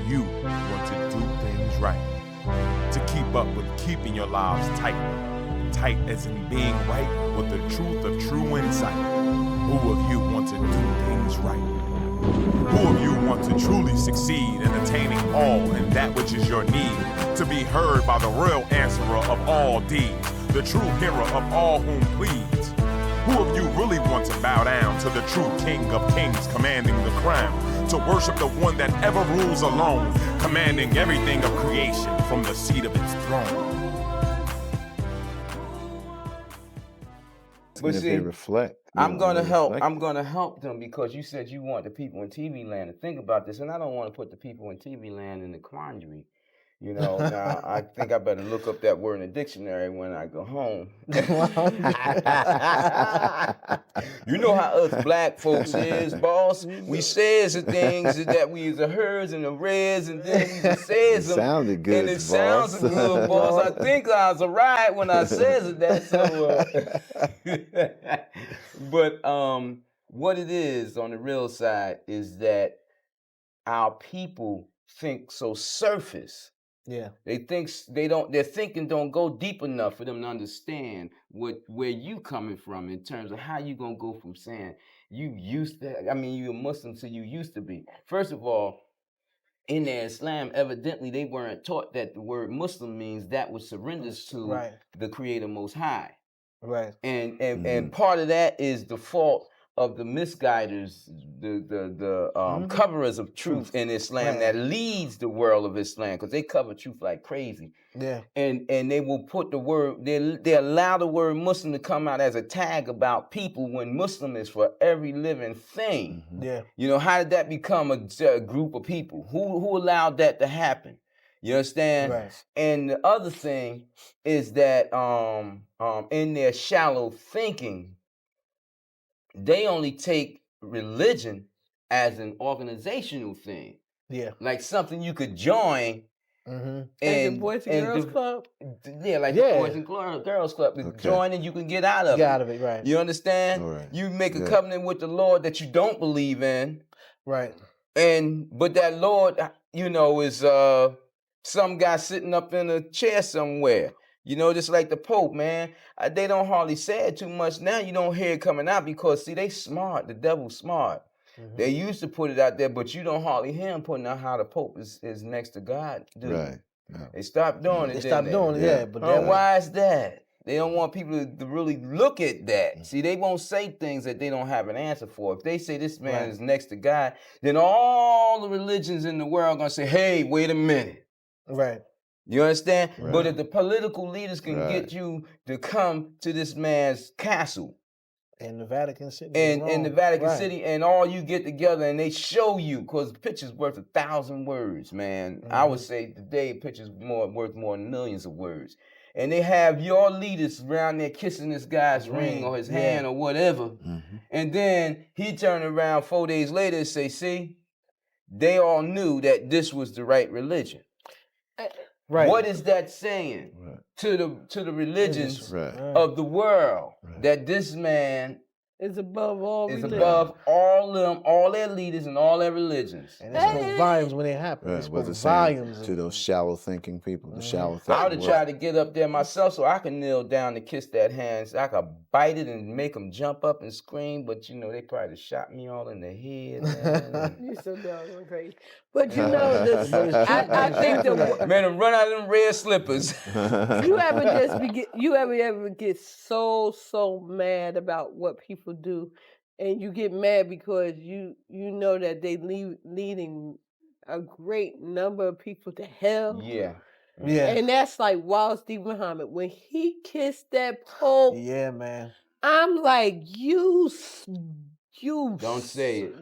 you want to do things right? To keep up with keeping your lives tight. Tight as in being right with the truth of true insight. Who of you want to do things right? Who of you want to truly succeed in attaining all and that which is your need? To be heard by the real answerer of all deeds, the true hearer of all whom pleads. Who of you really want to bow down to the true King of Kings commanding the crown? To worship the one that ever rules alone, commanding everything of creation from the seat of its throne. But see, they reflect. I'm gonna help them because you said you want the people in TV land to think about this, and I don't want to put the people in TV land in the quandary. You know, now I think I better look up that word in the dictionary when I go home. You know how us black folks is, boss. We says the things that we use the herds and the reds, and then we just says them. Sounded good, and it boss. sounds good, boss. I think I was right when I says that. So, but what it is on the real side is that our people think so surface. Yeah. Their thinking don't go deep enough for them to understand where you coming from in terms of how you gonna go from saying you're a Muslim, so you used to be. First of all, in their Islam, evidently they weren't taught that the word Muslim means that which surrenders to the Creator Most High. Right. And part of that is the fault of the misguiders, the coverers of truth in Islam that leads the world of Islam, because they cover truth like crazy. Yeah. And they will put the word, they allow the word Muslim to come out as a tag about people when Muslim is for every living thing. Yeah. You know, how did that become a group of people? Who allowed that to happen? You understand? Right. And the other thing is that in their shallow thinking, they only take religion as an organizational thing. Yeah. Like something you could join. And the Boys and Girls Club? Yeah, like the Boys and Girls Club. Join and you can get out of it. Get out of it, right. You understand? Right. You make a covenant with the Lord that you don't believe in. Right. But that Lord, you know, is some guy sitting up in a chair somewhere. You know, just like the Pope, man. They don't hardly say it too much now. You don't hear it coming out because, see, they smart. The devil's smart. They used to put it out there, but you don't hardly hear them putting out how the Pope is next to God. Right. Yeah. They stopped doing it. They stopped doing it, But why is that? They don't want people to really look at that. See, they won't say things that they don't have an answer for. If they say this man is next to God, then all the religions in the world are going to say, hey, wait a minute. Right. You understand? Right. But if the political leaders can get you to come to this man's castle, in the Vatican City. In the Vatican City, and all you get together and they show you, because the picture's worth 1,000 words, man. I would say today a picture's worth more than millions of words. And they have your leaders around there kissing this guy's ring or his hand or whatever. And then he turned around 4 days later and say, see, they all knew that this was the right religion. Right. What is that saying to the religions of the world? That this man is above all religions. Above all them, all their leaders and all their religions. And it spoke volumes when it happened. It spoke volumes to those shallow thinking people. The shallow thinking. I would have tried to get up there myself so I can kneel down and kiss that hand. So I could bite it and make them jump up and scream. But you know, they probably shot me all in the head. Man. You're so doggone crazy. But you know, this, I think the man, run out of them red slippers. You ever get so mad about what people do, and you get mad because you know that they leading a great number of people to hell. Yeah. And that's like Wallace D. Muhammad when he kissed that Pope. Yeah, man. I'm like, you don't say it.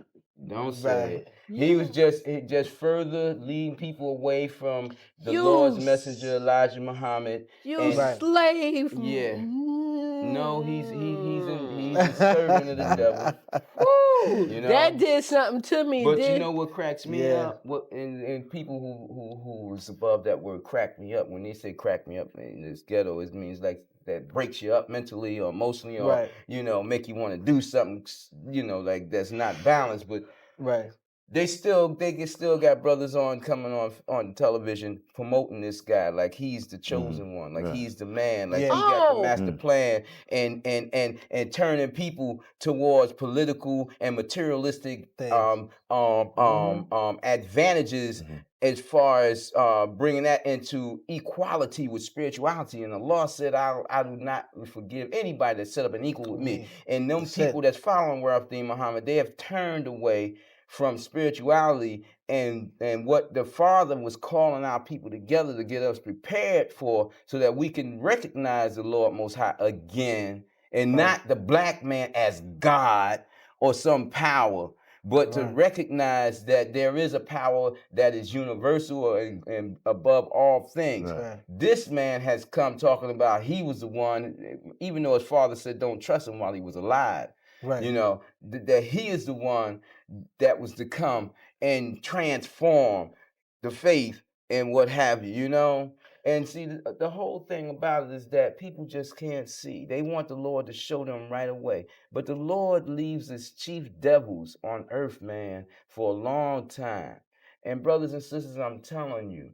Don't say it. He was just further leading people away from the Lord's messenger Elijah Muhammad. You slave. Yeah. No, he's a servant of the devil. Woo, you know? That did something to me. But you know what cracks me up? And people who was above that word crack me up. When they say crack me up in this ghetto, it means like that breaks you up mentally or emotionally, or you know, make you want to do something, you know, like that's not balanced. But They still got brothers coming on television promoting this guy like he's the chosen one, like he's the man, like he got the master plan, and turning people towards political and materialistic advantages as far as bringing that into equality with spirituality. And Allah said, I do not forgive anybody that set up an equal with me. And them people that's following Word Deen Muhammad, they have turned away from spirituality and what the Father was calling our people together to get us prepared for, so that we can recognize the Lord Most High again, and not the black man as God or some power, but to recognize that there is a power that is universal and above all things. This man has come talking about he was the one, even though his father said don't trust him while he was alive. You know, that he is the one that was to come and transform the faith and what have you, you know? And see, the whole thing about it is that people just can't see. They want the Lord to show them right away. But the Lord leaves his chief devils on earth, man, for a long time. And brothers and sisters, I'm telling you,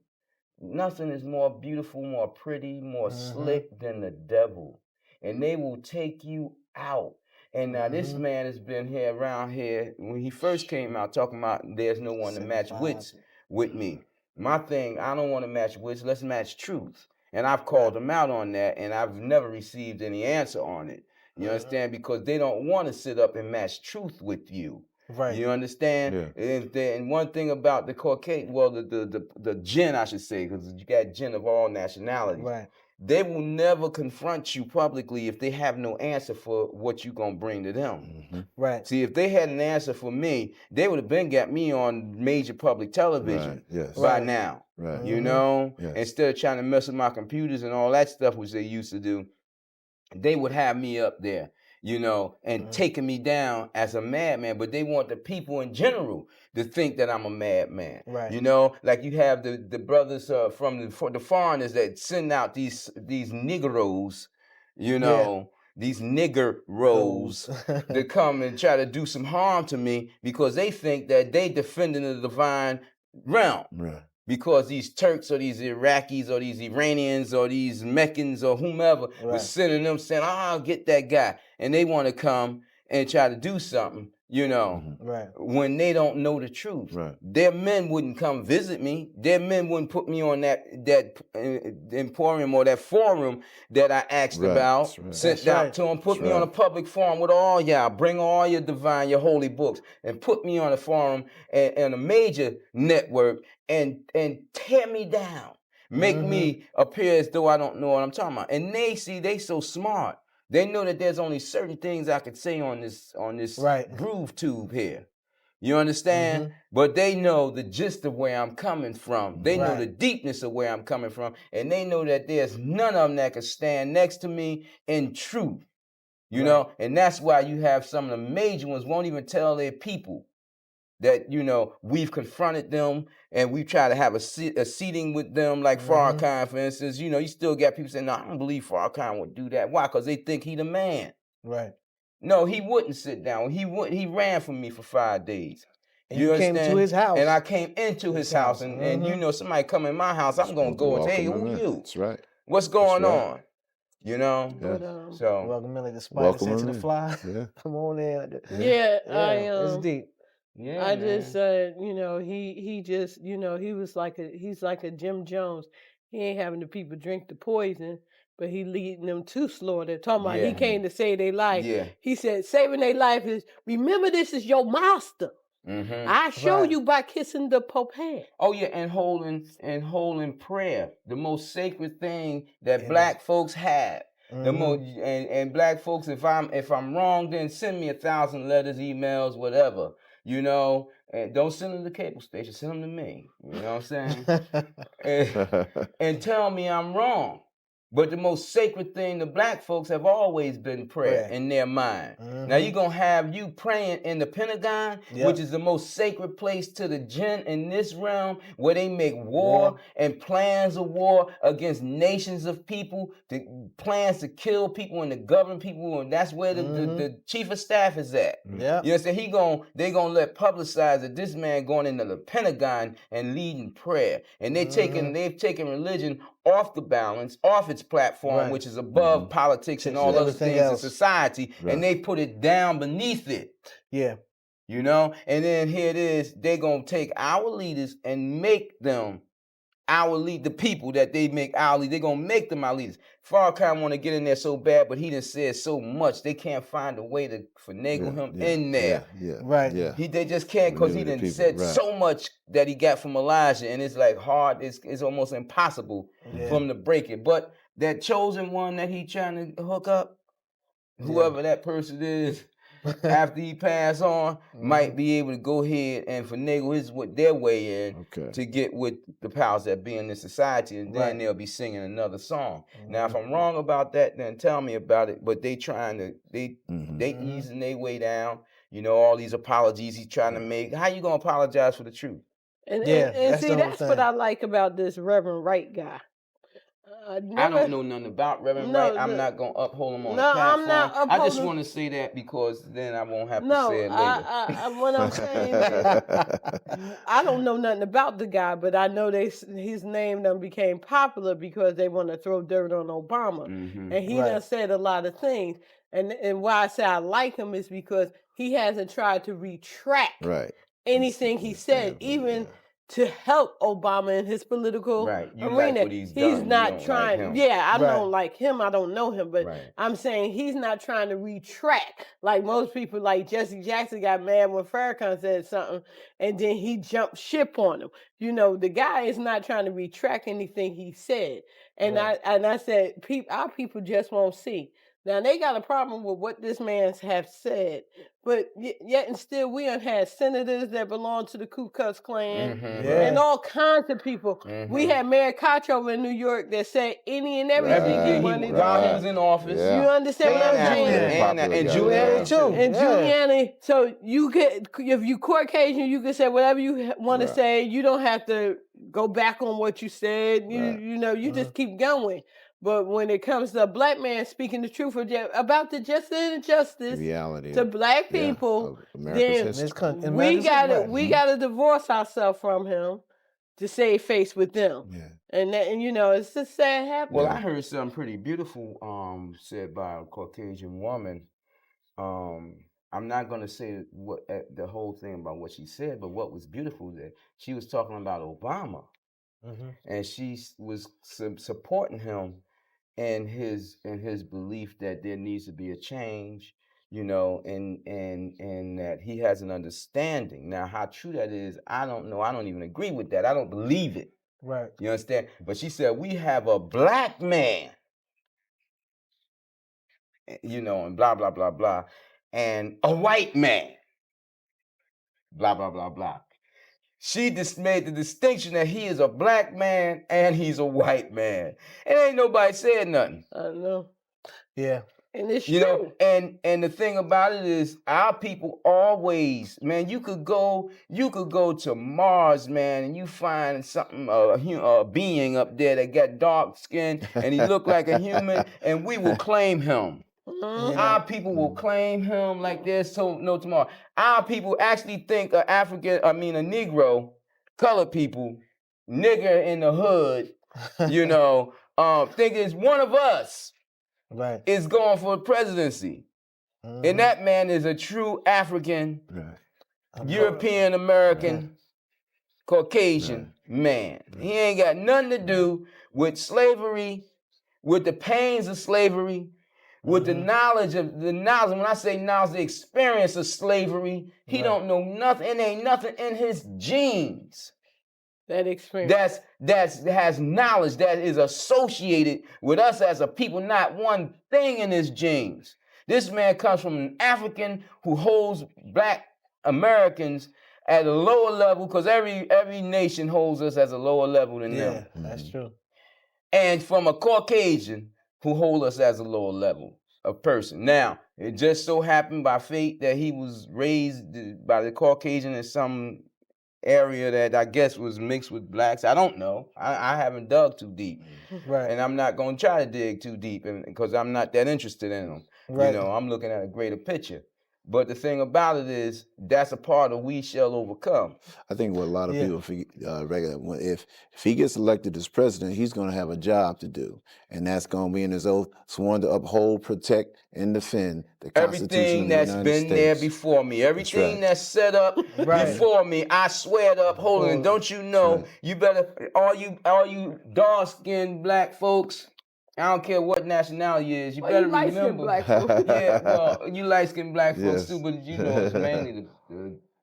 nothing is more beautiful, more pretty, more slick than the devil. And they will take you out. And now this man has been here around here when he first came out talking about there's no one to match wits with me. My thing, I don't want to match wits, let's match truth. And I've called them out on that, and I've never received any answer on it. You understand? Because they don't want to sit up and match truth with you. You understand? And one thing about the Caucasian, well, the jinn, I should say, because you got jinn of all nationalities. They will never confront you publicly if they have no answer for what you're going to bring to them. See, if they had an answer for me, they would have been got me on major public television by now. You know? Instead of trying to mess with my computers and all that stuff, which they used to do, they would have me up there, you know, and taking me down as a madman. But they want the people in general to think that I'm a madman. You know, like you have the brothers from the foreigners that send out these Negroes, you know, these niggeros that come and try to do some harm to me because they think that they defending the divine realm. Because these Turks or these Iraqis or these Iranians or these Meccans or whomever was sending them saying, I'll get that guy. And they want to come and try to do something, you know, when they don't know the truth. Their men wouldn't come visit me. Their men wouldn't put me on that emporium or that forum that I asked about, sent out to them, put me on a public forum with all y'all, bring all your divine, your holy books, and put me on a forum and a major network and tear me down, make me appear as though I don't know what I'm talking about. And they so smart. They know that there's only certain things I could say on this groove tube here. You understand? But they know the gist of where I'm coming from. They know the deepness of where I'm coming from. And they know that there's none of them that can stand next to me in truth. You know? And that's why you have some of the major ones won't even tell their people that, you know, we've confronted them and we try to have a seating with them, like Farrakhan, for instance. You know, you still got people saying, no, I don't believe Farrakhan would do that. Why? Because they think he the man. No, he wouldn't sit down. He ran from me for 5 days. And you came to his house. And I came into his house. And you know, somebody come in my house, I'm going to go and say, hey, who you? That's right. What's going on? You know? So welcome in like the spider said to the fly. Come on in. It's deep. I just said, you know, he just, you know, he's like a Jim Jones. He ain't having the people drink the poison, but he leading them to slaughter. Talking about he came to save their life. He said saving their life is, remember this is your master. I show you by kissing the Pope hand. Oh yeah, and holding prayer, the most sacred thing that black folks have. The most and black folks, if I'm wrong, then send me 1,000 letters, emails, whatever. You know, and don't send them to the cable station, send them to me. You know what I'm saying? and tell me I'm wrong. But the most sacred thing to black folks have always been prayer in their mind. Now you're going to have you praying in the Pentagon, which is the most sacred place to the jinn in this realm, where they make war and plans of war against nations of people, plans to kill people and to govern people, and that's where the chief of staff is at. Yeah. You know, they gonna let publicize that this man going into the Pentagon and leading prayer. And they've taken religion off the balance, off its platform, which is above politics and all other things in society, and they put it down beneath it. Yeah. You know? And then here it is, they're gonna take our leaders and make them the people that they make our leaders, they're gonna make them our leaders. Farrakhan want to get in there so bad, but he done said so much, they can't find a way to finagle him in there. They just can't, because he done said so much that he got from Elijah, and it's like hard, it's almost impossible for him to break it. But that chosen one that he trying to hook up, whoever that person is, after he pass on, might be able to go ahead and finagle their way in to get with the powers that be in this society, and then they'll be singing another song. Now, if I'm wrong about that, then tell me about it. But they trying to, they easing their way down. You know, all these apologies he's trying to make. How you gonna apologize for the truth? And see, that's what I like about this Reverend Wright guy. I don't know nothing about Reverend Wright. I'm not going to uphold him on the platform. I'm not upholding. I just want to say that because then I won't have to say it later. What I'm saying is, I don't know nothing about the guy, but I know his name done became popular because they want to throw dirt on Obama. And he done said a lot of things. And why I say I like him is because he hasn't tried to retract anything he said, even to help Obama in his political arena. Like what he's not trying. Like I don't like him. I don't know him, but I'm saying he's not trying to retract like most people. Like Jesse Jackson got mad when Farrakhan said something, and then he jumped ship on him. You know, the guy is not trying to retract anything he said. And I said, our people just won't see. Now, they got a problem with what this man have said, but yet and still we have had senators that belong to the Ku Klux Klan and all kinds of people. We had Mayor Koch over in New York that said any and everything he wanted while he was in office. You understand what I'm saying? And Giuliani too. And Giuliani, so you could, if you Caucasian, you can say whatever you want to say. You don't have to go back on what you said. You know, you just keep going. But when it comes to a black man speaking the truth about the justice and injustice to black people, then we gotta divorce ourselves from him to save face with them. And you know, it's just sad happening. Well, I heard something pretty beautiful said by a Caucasian woman. I'm not gonna say what the whole thing about what she said, but what was beautiful that she was talking about Obama, and she was supporting him and his belief that there needs to be a change, you know, and that he has an understanding. Now, how true that is, I don't know. I don't even agree with that. I don't believe it. You understand? But she said, we have a black man, you know, and blah, blah, blah, blah, and a white man, blah, blah, blah, blah. She just made the distinction that he is a black man and he's a white man. And ain't nobody said nothing. I know. Yeah. And it's true. Know, and the thing about it is our people always, man, you could go to Mars, man, and you find something, a being up there that got dark skin and he looked like a human, and we will claim him. Our people will claim him like there's no tomorrow. Our people actually think a Negro, colored people, nigger in the hood, you know, think it's one of us is going for the presidency. And that man is a true African, European American, Caucasian man. He ain't got nothing to do with slavery, with the pains of slavery, with the knowledge, when I say knowledge, the experience of slavery, he don't know nothing, and ain't nothing in his genes. That experience. That has knowledge that is associated with us as a people, not one thing in his genes. This man comes from an African who holds black Americans at a lower level, because every nation holds us as a lower level than them. Yeah, that's true. and from a Caucasian who hold us as a lower level of person. Now, it just so happened by fate that he was raised by the Caucasian in some area that I guess was mixed with blacks. I don't know. I haven't dug too deep. Right. And I'm not going to try to dig too deep because I'm not that interested in them. Right. You know, I'm looking at a greater picture. But the thing about it is, that's a part of we shall overcome. I think what a lot of people forget, if he gets elected as president, he's going to have a job to do, and that's going to be in his oath, sworn to uphold, protect, and defend the Constitution of the United States. Everything that's been there before me, everything that's set up before me, I swear to uphold it. And don't you know? You better, all you dark-skinned black folks. I don't care what nationality it is. You better remember. Black folks. Yeah, well, you light-skinned black folks too, but you know it's mainly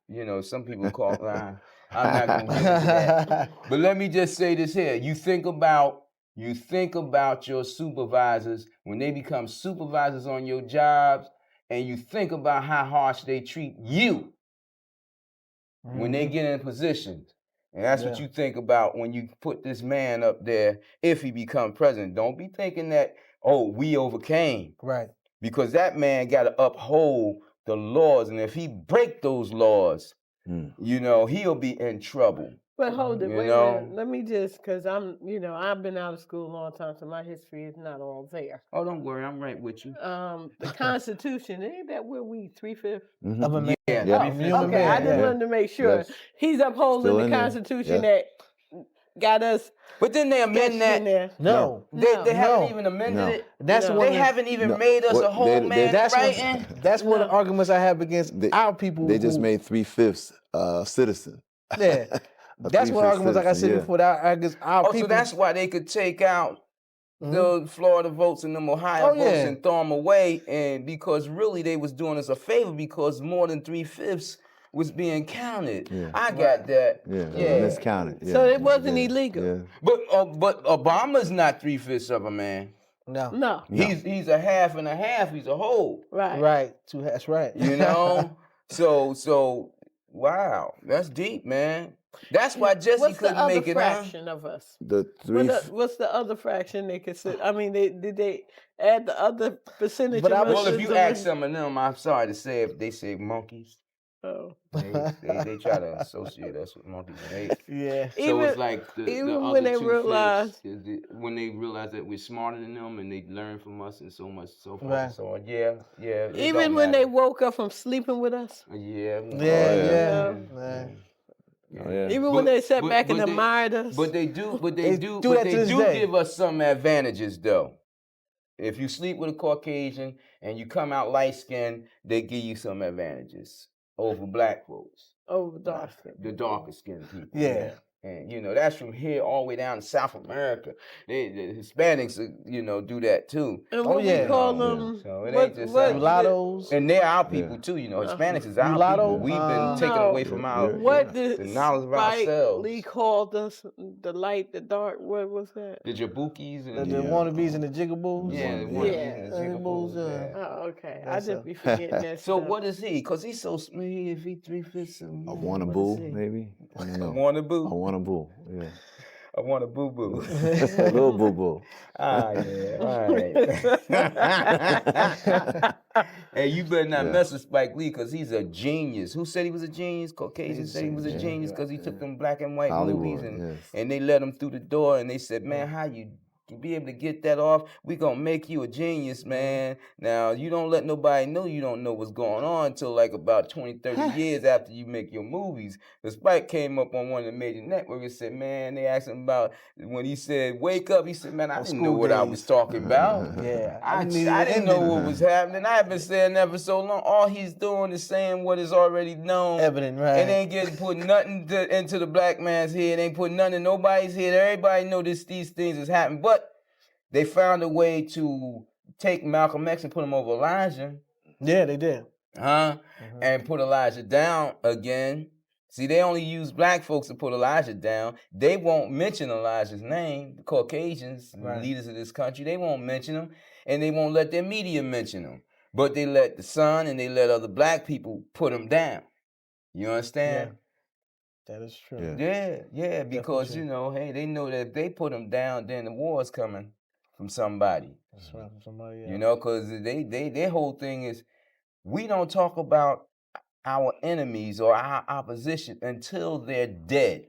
the some people call. I'm not going to get into that. But let me just say this here: you think about your supervisors when they become supervisors on your jobs, and you think about how harsh they treat you when they get in positions. And that's what you think about when you put this man up there if he becomes president. Don't be thinking that, oh, we overcame. Right. Because that man got to uphold the laws. And if he break those laws, you know, he'll be in trouble. But hold it, You wait a know? minute. Let me just, because I've been out of school a long time, so my history is not all there. Oh, don't worry, I'm right with you. The Constitution, ain't that where we 3/5 of a man? Yeah. Okay, I just wanted to make sure. Yes. He's upholding Still in the there. Constitution that got us. But then they amend that. No. They haven't even amended it. That's the one They haven't even made us a whole man writing. That's one of the arguments I have against our people. They just made 3/5 citizen. Yeah. That's what arguments, like I said before, that argues our people. So that's why they could take out the Florida votes and the Ohio votes and throw them away, and because really they was doing us a favor because more than 3/5 was being counted. Yeah. I got that. Yeah, miscounted. Yeah. So it wasn't illegal. Yeah. But Obama's not 3/5 of a man. No. He's a half and a half. He's a whole. Right. That's right. You know. So wow, that's deep, man. That's why Jesse couldn't make it. What's the other fraction of us? What's the other fraction they consider? I mean, did they add the other percentage? Well, if you ask some of them, I'm sorry to say, if they say monkeys, oh, they try to associate us with monkeys. So it's like even when they realize that we're smarter than them and they learn from us and so much so forth and so on. Yeah. Even when they woke up from sleeping with us. Yeah. Even when they sat back and admired us. But they do give us some advantages though. If you sleep with a Caucasian and you come out light skinned, they give you some advantages over black folks. Over dark skin. The darker skinned people. Yeah. And you know, that's from here all the way down to South America. The Hispanics, do that too. And what we call them, so it ain't just mulattoes. And they're our people too, Hispanics is our people. We've been taken away from our the knowledge of ourselves. Lee called us the light, the dark, what was that? The Jabukis and the wannabes and the jigaboos. Yeah, the wannabes and the jigaboos. Oh, okay. I just be forgetting that So stuff. What is he? Because he's so smooth, if he 3/5 A wannaboo, maybe? I don't know. A wannaboo? A wannaboo, yeah. I want a boo-boo. A little boo-boo. Ah, yeah. All right. Hey, you better not mess with Spike Lee because he's a genius. Who said he was a genius? Caucasian said he was a genius because he took them black and white movies and they let him through the door and they said, man, how you be able to get that off? We gonna make you a genius, man. Now, you don't let nobody know you don't know what's going on until like about 20, 30 years after you make your movies. The Spike came up on one of the major networks and said, man, they asked him about, when he said, wake up, he said, man, I didn't know what I was talking about. I didn't know what was happening. I've been saying that for so long. All he's doing is saying what is already known. Evident, right. And ain't getting put nothing into the black man's head. Ain't put nothing in nobody's head. Everybody know these things is happening. But they found a way to take Malcolm X and put him over Elijah. Yeah, they did. And put Elijah down again. See, they only use black folks to put Elijah down. They won't mention Elijah's name. The Caucasians, leaders of this country, they won't mention him. And they won't let their media mention him. But they let the Sun and they let other black people put him down. You understand? That is true. Yeah, because, you know, hey, they know that if they put them down, then the war is coming from somebody. That's right, from somebody else. You know, because their whole thing is, we don't talk about our enemies or our opposition until they're dead.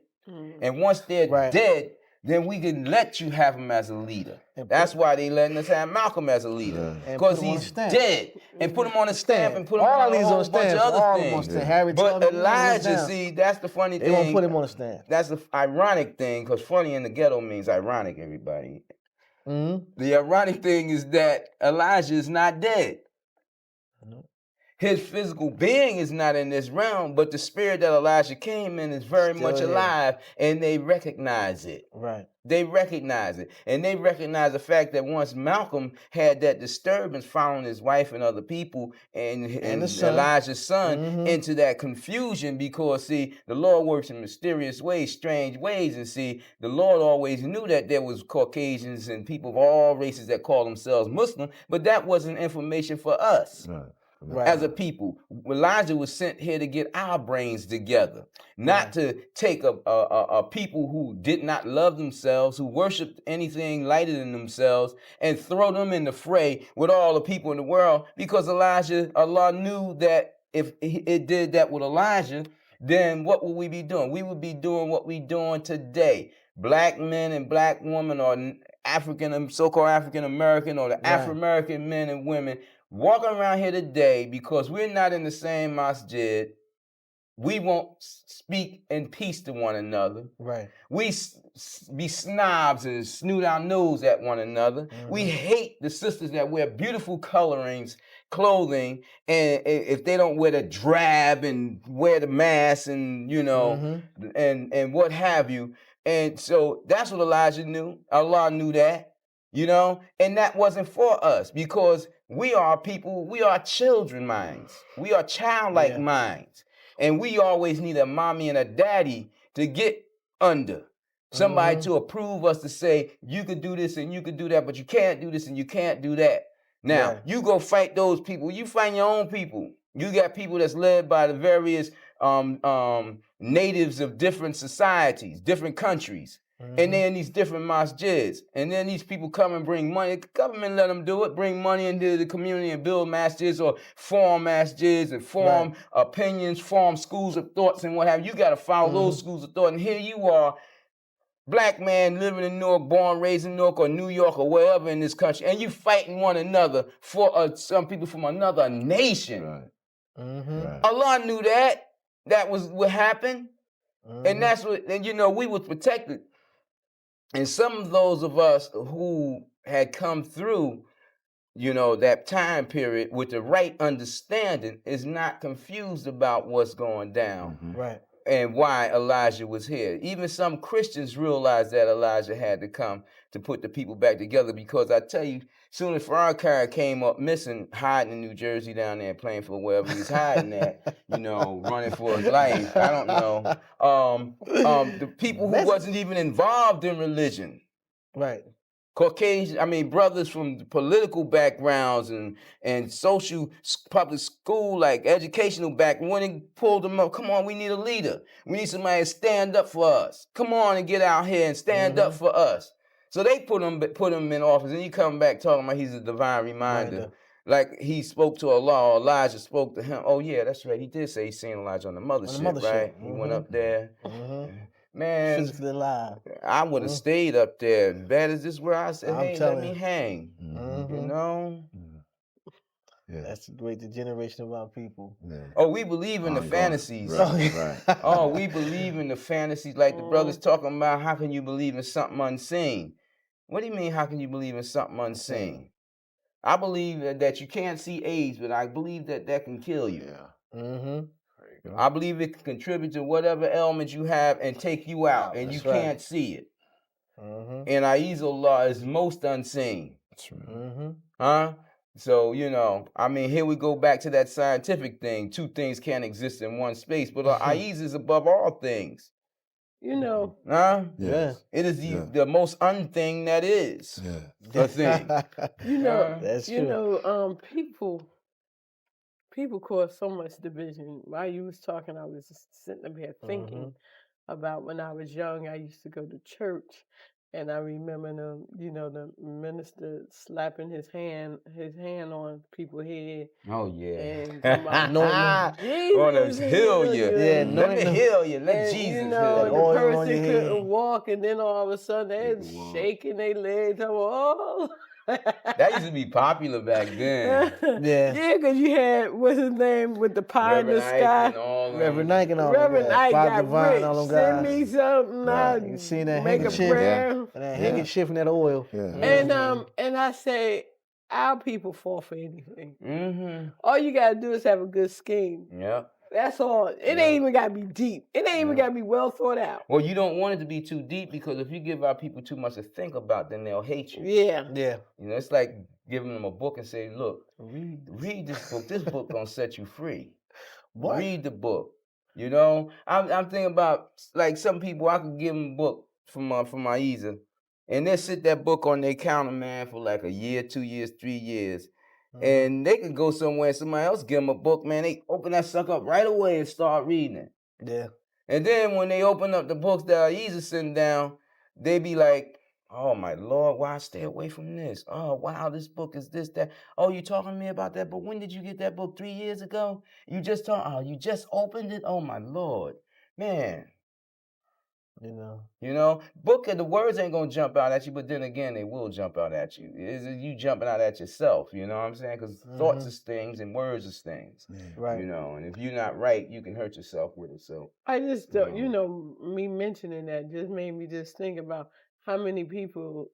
And once they're dead, then we can let you have him as a leader. That's why they letting us have Malcolm as a leader, because he's dead. And put him on a stamp and put him on a whole bunch of other things. But Elijah, see, that's the funny thing. They won't put him on a stamp. That's the ironic thing, because funny in the ghetto means ironic, everybody. The ironic thing is that Elijah is not dead. His physical being is not in this realm, but the spirit that Elijah came in is very much alive, and they recognize it. Right. They recognize it. And they recognize the fact that once Malcolm had that disturbance following his wife and other people and Elijah's son into that confusion, because, see, the Lord works in mysterious ways, strange ways. And, see, the Lord always knew that there was Caucasians and people of all races that call themselves Muslim, but that wasn't information for us. As a people. Elijah was sent here to get our brains together, not to take a people who did not love themselves, who worshiped anything lighter than themselves, and throw them in the fray with all the people in the world, because Allah knew that if it did that with Elijah, then what would we be doing? We would be doing what we're doing today. Black men and black women, or so-called African American, or the Afro-American men and women walking around here today, because we're not in the same masjid, we won't speak in peace to one another. Right. We be snobs and snoot our nose at one another. We hate the sisters that wear beautiful clothing, and if they don't wear the drab and wear the mask and, you know, and what have you. And so that's what Elijah knew. Allah knew that, you know, and that wasn't for us, because we are people, we are children minds. We are childlike minds. And we always need a mommy and a daddy to get under. Somebody to approve us, to say, you could do this and you could do that, but you can't do this and you can't do that. Now, you go fight those people. You find your own people. You got people that's led by the various natives of different societies, different countries. And they're in these different masjids. And then these people come and bring money. The government let them do it, bring money into the community and build masjids, or form masjids and form opinions, form schools of thoughts and what have you. You got to follow those schools of thought. And here you are, black man living in Newark, born, raised in Newark or New York or wherever in this country, and you fighting one another for some people from another nation. Allah knew that was what happened. And that's what, and you know, we was protected. And some of those of us who had come through, you know, that time period with the right understanding is not confused about what's going down. Right. And why Elijah was here. Even some Christians realized that Elijah had to come to put the people back together, because I tell you, soon as Farrakhan came up missing, hiding in New Jersey down there, playing for wherever he's hiding at, you know, running for his life, I don't know. The people who wasn't even involved in religion. Right. Caucasian, brothers from political backgrounds and social public school, like educational background, when they pulled them up, come on, we need a leader. We need somebody to stand up for us. Come on and get out here and stand up for us. So they put him in office, and he come back talking about he's a divine reminder. Like he spoke to Allah, Elijah spoke to him. Oh yeah, that's right. He did say he seen Elijah on the mothership, right? He went up there. Man, physically alive. I would have stayed up there. Bad as this where I said, hey, let me hang. You know? That's the way the generation of our people. Oh, we believe in the fantasies. Oh, we believe in the fantasies. Like the brothers talking about, how can you believe in something unseen? What do you mean, how can you believe in something unseen? I believe that you can't see AIDS, but I believe that can kill you. I believe it can contribute to whatever ailment you have and take you out, and you can't see it. And Ahezaah is most unseen. That's right. Huh? So, you know, here we go back to that scientific thing. Two things can't exist in one space, but Ahezaah is above all things. You know. Huh? Yes. It is the most unthing that is a thing. You know, that's true. You know, people cause so much division. While you was talking, I was just sitting up here thinking about when I was young. I used to go to church, and I remember the minister slapping his hand on people's head. Oh yeah. And come on, Jesus, heal you. Yeah, let me heal you. Let Jesus heal you. The person couldn't walk, and then all of a sudden they're shaking their legs. That used to be popular back then. Yeah, because you had, what's his name, with the pie in the sky? Reverend Ike and all Reverend Ike got rich. Send me something. You see that make a prayer. And that handkerchief and that oil. And I say, our people fall for anything. All you gotta do is have a good scheme. Yeah. That's all. It ain't even gotta be deep. It ain't even gotta be well thought out. Well, you don't want it to be too deep, because if you give our people too much to think about, then they'll hate you. Yeah. You know, it's like giving them a book and say, look, read this book. This book gonna set you free. What? Read the book. You know, I'm thinking about, like, some people, I could give them a book from Ahezaah, and they'll sit that book on their counter, man, for like a year, 2 years, 3 years. And they can go somewhere and somebody else give them a book, man. They open that sucker up right away and start reading it. Yeah. And then when they open up the books that Ahezaah sitting down, they be like, oh my Lord, why stay away from this? Oh, wow, this book is this, that. Oh, you talking to me about that book? When did you get that book? 3 years ago? You just opened it? Oh my Lord. Man. You know, book and the words ain't gonna jump out at you, but then again, they will jump out at you. Is it you jumping out at yourself? You know what I'm saying? Because thoughts is things and words is things. Right. You know, and if you're not right, you can hurt yourself with it. So I just don't, me mentioning that just made me just think about how many people,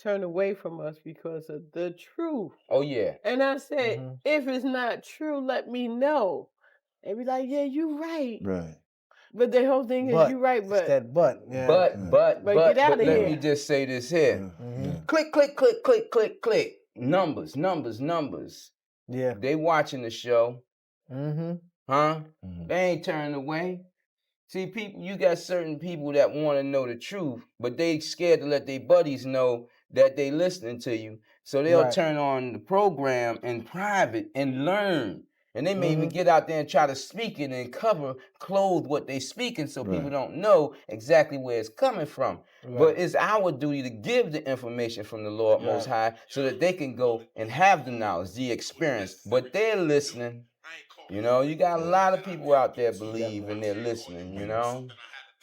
turn away from us because of the truth. Oh yeah. And I said, if it's not true, let me know. And be like, yeah, you right. Right. But the whole thing is, you're right, but... It's that but. Yeah. But get out of here. Let me just say this here. Click, click, click, click, click, click. Numbers. Yeah. They watching the show. Huh? They ain't turning away. See, people, you got certain people that want to know the truth, but they scared to let their buddies know that they listening to you. So they'll turn on the program in private and learn. And they may even get out there and try to speak it and clothe what they speaking, so people don't know exactly where it's coming from. But it's our duty to give the information from the Lord Most High so that they can go and have the knowledge, the experience. But they're listening. You know, you got a lot of people out there believe and they're listening, you know.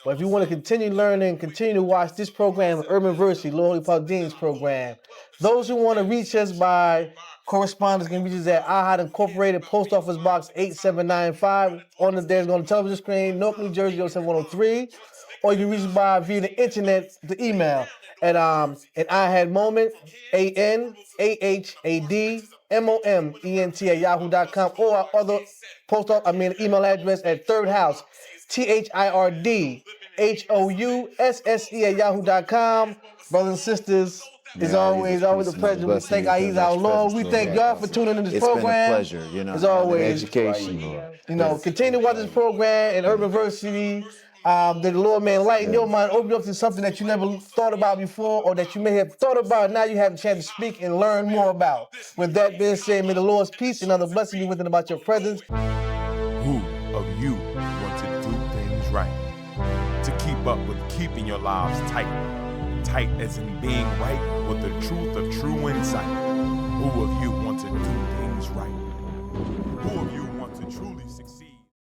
But if you want to continue learning, continue to watch this program, Urban Versity, Lord Holy-Apostle Deen's program. Those who want to reach us by correspondence can reach us at A.H.A.D Incorporated, Post Office Box 8795. There's on the television screen, Newark, New Jersey 07103. Or you can reach us via the internet, the email at A.H.A.D Moment, A.N.A.H.A.D MOMENT at yahoo.com, or our other email address at Third House, THIRD HOUSSE at yahoo.com. Brothers and sisters, it's always a pleasure. We thank Ahezaah, our Lord. We thank y'all for tuning in this program. It's been a pleasure, you know. As always, education. Continue to watch this program in Urban Versity. That the Lord may enlighten your mind, open you up to something that you never thought about before, or that you may have thought about. Now you have a chance to speak and learn more about. With that being said, may the Lord's peace and other blessings be with and about your presence. Who of you want to do things right? To keep up with keeping your lives tight as in being right with the truth of true insight. Who of you want to do things right? Who of you want to truly succeed?